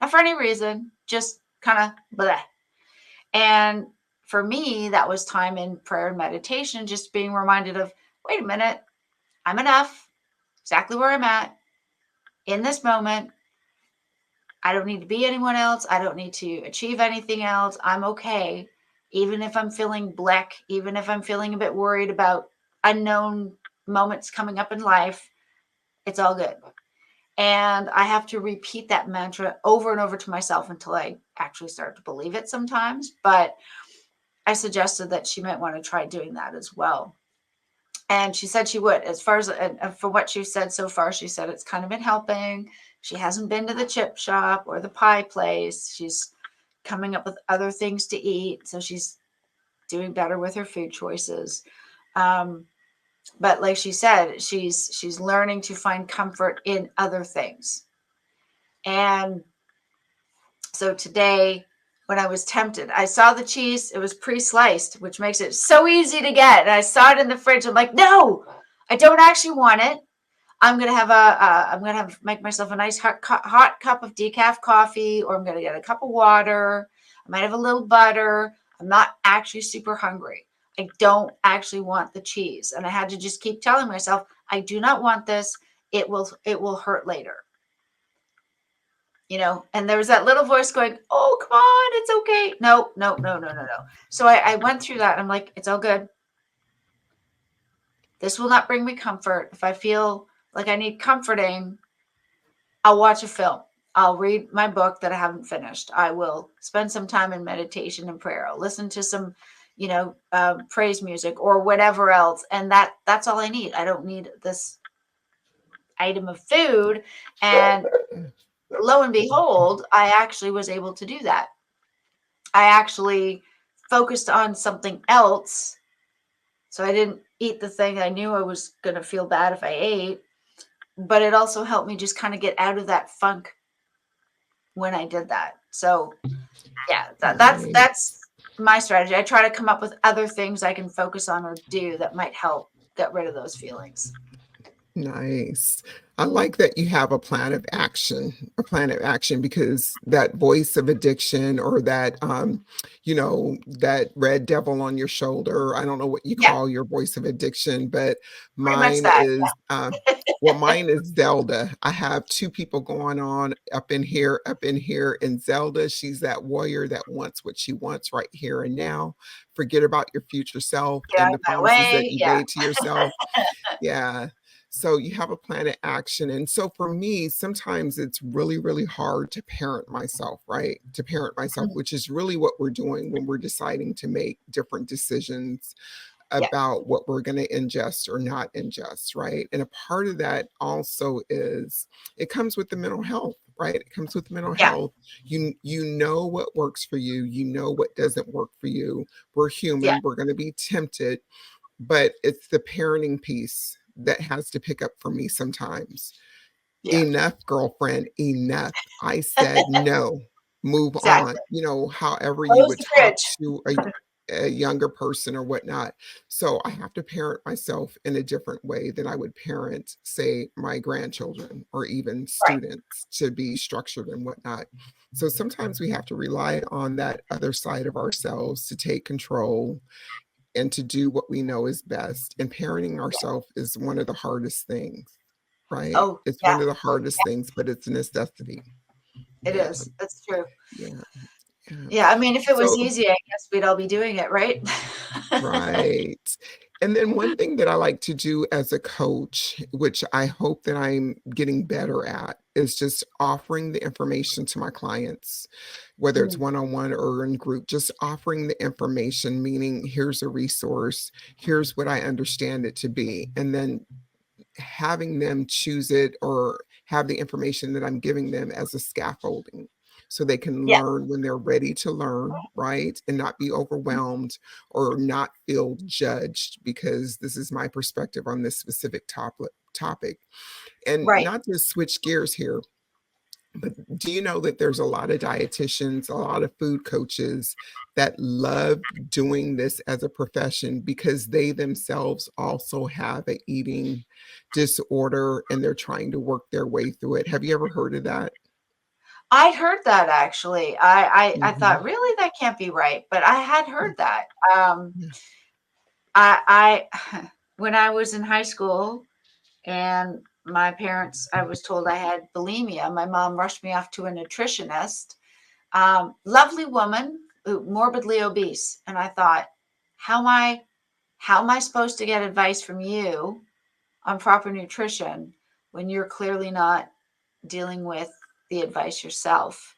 not for any reason, just kind of bleh. And for me, that was time in prayer and meditation, just being reminded of, wait a minute, I'm enough, exactly where I'm at in this moment. I don't need to be anyone else. I don't need to achieve anything else. I'm okay. Even if I'm feeling black, even if I'm feeling a bit worried about unknown moments coming up in life, it's all good. And I have to repeat that mantra over and over to myself until I actually start to believe it sometimes. But I suggested that she might want to try doing that as well. And she said she would. As far as, and for what she said so far, she said it's kind of been helping. She hasn't been to the chip shop or the pie place. She's coming up with other things to eat. So she's doing better with her food choices. But like she said, she's learning to find comfort in other things. And so today, when I was tempted, I saw the cheese. It was pre-sliced, which makes it so easy to get. And I saw it in the fridge. I'm like, no, I don't actually want it. I'm gonna make myself a nice hot cup of decaf coffee, or I'm gonna get a cup of water. I might have a little butter. I'm not actually super hungry. I don't actually want the cheese, and I had to just keep telling myself, I do not want this. It will hurt later. And there was that little voice going, oh, come on, it's okay. No, no, no, no, no, no. So I went through that. I'm like, it's all good. This will not bring me comfort. If I feel like I need comforting, I'll watch a film. I'll read my book that I haven't finished. I will spend some time in meditation and prayer. I'll listen to some, praise music or whatever else. And that's all I need. I don't need this item of food. And lo and behold, I actually was able to do that. I actually focused on something else. So I didn't eat the thing I knew I was going to feel bad if I ate. But it also helped me just kind of get out of that funk when I did that. So yeah, that's my strategy. I try to come up with other things I can focus on or do that might help get rid of those feelings. Nice. I like that you have a plan of action, because that voice of addiction, or that, that red devil on your shoulder, I don't know what you Yeah, call your voice of addiction, but pretty much mine that. is, well, mine is Zelda. I have two people going on up in here, and Zelda, she's that warrior that wants what she wants right here and now. Forget about your future self Get out and of the my promises that way. you Yeah. made to yourself. Yeah. So you have a plan of action. And so for me, sometimes it's really, really hard to parent myself, right? To parent myself, Mhm. which is really what we're doing when we're deciding to make different decisions Yeah. about what we're going to ingest or not ingest, right? And a part of that also is it comes with the mental health, right? It comes with mental Yeah. health. You know what works for you, you know what doesn't work for you. We're Yeah. human, we're going to be tempted, but it's the parenting piece that has to pick up for me sometimes. Yeah. Enough, girlfriend, enough. I said no. Move on. Exactly. However you Close would the talk fridge. to a younger person or whatnot. So I have to parent myself in a different way than I would parent, say, my grandchildren or even Right. students to be structured and whatnot. So sometimes we have to rely on that other side of ourselves to take control and to do what we know is best. And parenting Yeah. ourselves is one of the hardest things, right? Oh, It's yeah. one of the hardest things, but it's a necessity. It Yeah, is. That's true. yeah, yeah. Yeah. I mean, if it was So, easy, I guess we'd all be doing it, right? right. And then one thing that I like to do as a coach, which I hope that I'm getting better at, is just offering the information to my clients, whether it's Mm. one on one or in group, just offering the information, meaning here's a resource, here's what I understand it to be. And then having them choose it or have the information that I'm giving them as a scaffolding so they can Yeah. learn when they're ready to learn, right? And not be overwhelmed or not feel judged because this is my perspective on this specific topic. And Right. not to switch gears here, but do you know that there's a lot of dietitians, a lot of food coaches that love doing this as a profession because they themselves also have a eating disorder and they're trying to work their way through it. Have you ever heard of that? I'd heard that actually. I Mhm. thought, really, that can't be right, but I had heard that. Yeah. I when I was in high school and my parents, I was told I had bulimia. My mom rushed me off to a nutritionist, lovely woman, morbidly obese, and I thought, how am I, how am I supposed to get advice from you on proper nutrition when you're clearly not dealing with the advice yourself?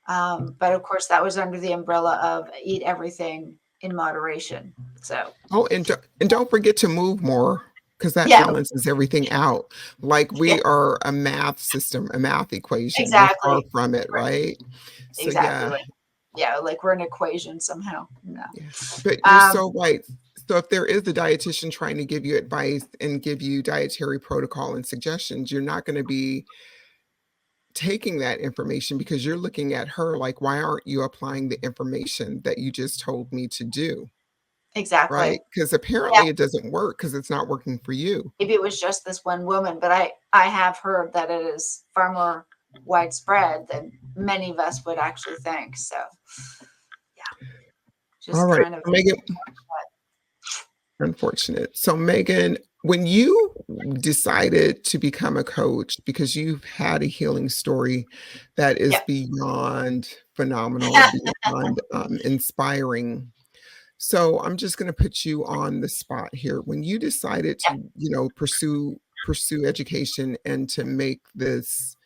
But of course, that was under the umbrella of eat everything in moderation. So, Oh, and don't forget to move more because that yeah, balances everything out. Like yeah, we are a math system, a math equation. We're far exactly. from it, Right. right? So Exactly. yeah, Like, yeah, like we're an equation somehow. No. yeah. But you're Um, so right. So if there is a dietitian trying to give you advice and give you dietary protocol and suggestions, you're not going to be taking that information because you're looking at her like, why aren't you applying the information that you just told me to do? exactly. Right? Because Yeah. apparently it doesn't work because it's not working for you. Maybe it was just this one woman, but I have heard that it is far more widespread than many of us would actually think. So, yeah, All just right. kind of Megan, unfortunate. So, Megan, when you decided to become a coach, because you've had a healing story that is yeah. beyond phenomenal, beyond inspiring. So, I'm just going to put you on the spot here. When you decided Yeah. to, pursue education and to make this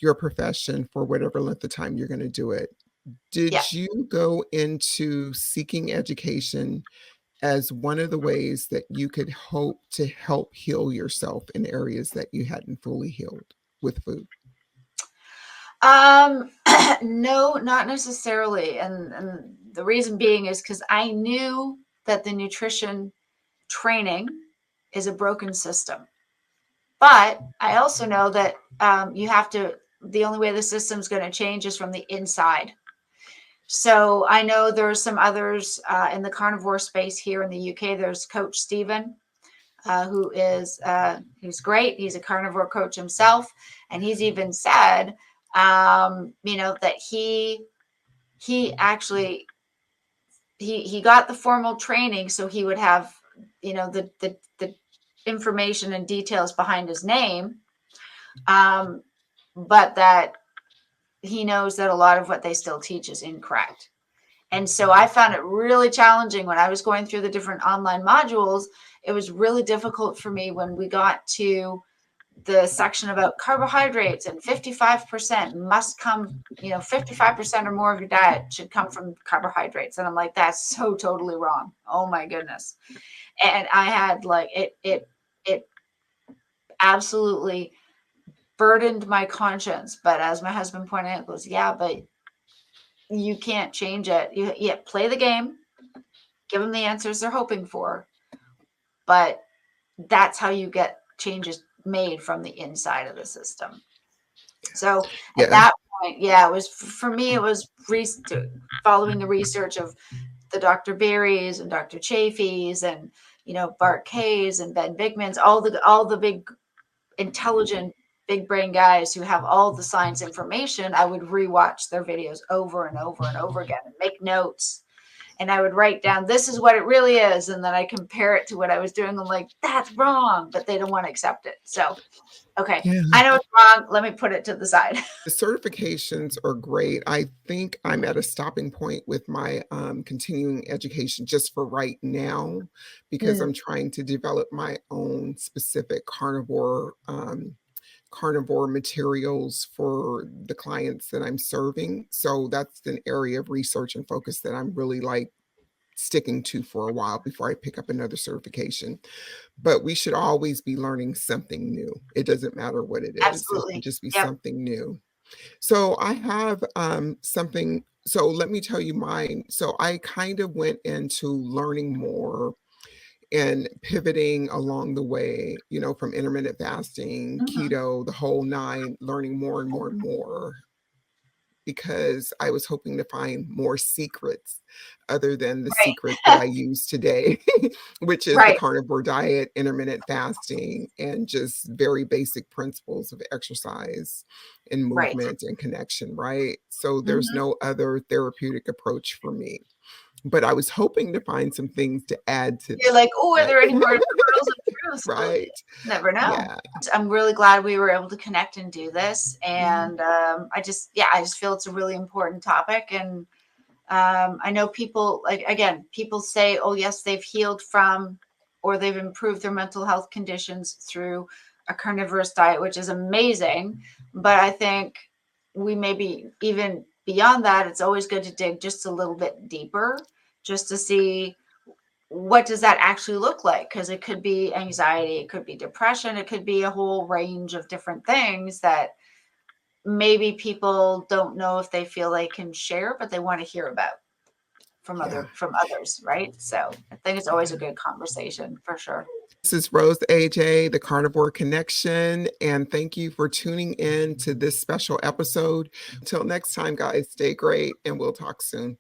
your profession for whatever length of time you're going to do it, Yeah. did you go into seeking education as one of the ways that you could hope to help heal yourself in areas that you hadn't fully healed with food? Um, no, not necessarily. And the reason being is because I knew that the nutrition training is a broken system. But I also know that you have to, the only way the system's going to change is from the inside. So I know there's some others in the carnivore space here in the UK. There's Coach Stephen, who is who's great. He's a carnivore coach himself, and he's even said, that he actually he got the formal training so he would have the information and details behind his name, um, but that he knows that a lot of what they still teach is incorrect. And so I found it really challenging when I was going through the different online modules. It was really difficult for me when we got to the section about carbohydrates and 55% must come, 55% or more of your diet should come from carbohydrates. And I'm like, that's so totally wrong. Oh my goodness. And I had like, it absolutely burdened my conscience. But as my husband pointed out, goes, yeah, but you can't change it. You play the game, give them the answers they're hoping for. But that's how you get changes made from the inside of the system. So at Yeah. that point, yeah, it was for me, it was following the research of the Dr. Berries and Dr. Chafee's and, Bart Kay's and Ben Bigman's, all the big intelligent big brain guys who have all the science information. I would rewatch their videos over and over and over again and make notes. And I would write down, this is what it really is. And then I compare it to what I was doing. I'm like, that's wrong, but they don't want to accept it. So, okay, Yeah. I know it's wrong. Let me put it to the side. The certifications are great. I think I'm at a stopping point with my continuing education just for right now, because I'm trying to develop my own specific carnivore materials for the clients that I'm serving. So that's an area of research and focus that I'm really like sticking to for a while before I pick up another certification. But we should always be learning something new. It doesn't matter what it is. It should Absolutely. just be Yep. something new. So I have something. So let me tell you mine. So I kind of went into learning more and pivoting along the way, from intermittent fasting, Mhm. keto, the whole nine, learning more and more and more, because I was hoping to find more secrets other than the secret that Right. I use today, which is the Right. carnivore diet, intermittent fasting, and just very basic principles of exercise and Right. movement and connection, right? So there's Mhm. no other therapeutic approach for me. But I was hoping to find some things to add to You're that, like, oh, are right? there any more pearls of truth? Well, you Right. never know. Yeah. I'm really glad we were able to connect and do this. Mhm. And I just feel it's a really important topic. And I know people, like, again, people say, oh, yes, they've healed from or they've improved their mental health conditions through a carnivorous diet, which is amazing. But I think we maybe even beyond that, it's always good to dig just a little bit deeper just to see what does that actually look like? Because it could be anxiety, it could be depression, it could be a whole range of different things that maybe people don't know if they feel they can share, but they want to hear about Yeah. from others, right? So I think it's always a good conversation for sure. This is Rose AJ, the Carnivore Connection, and thank you for tuning in to this special episode. Until next time, guys, stay great, and we'll talk soon.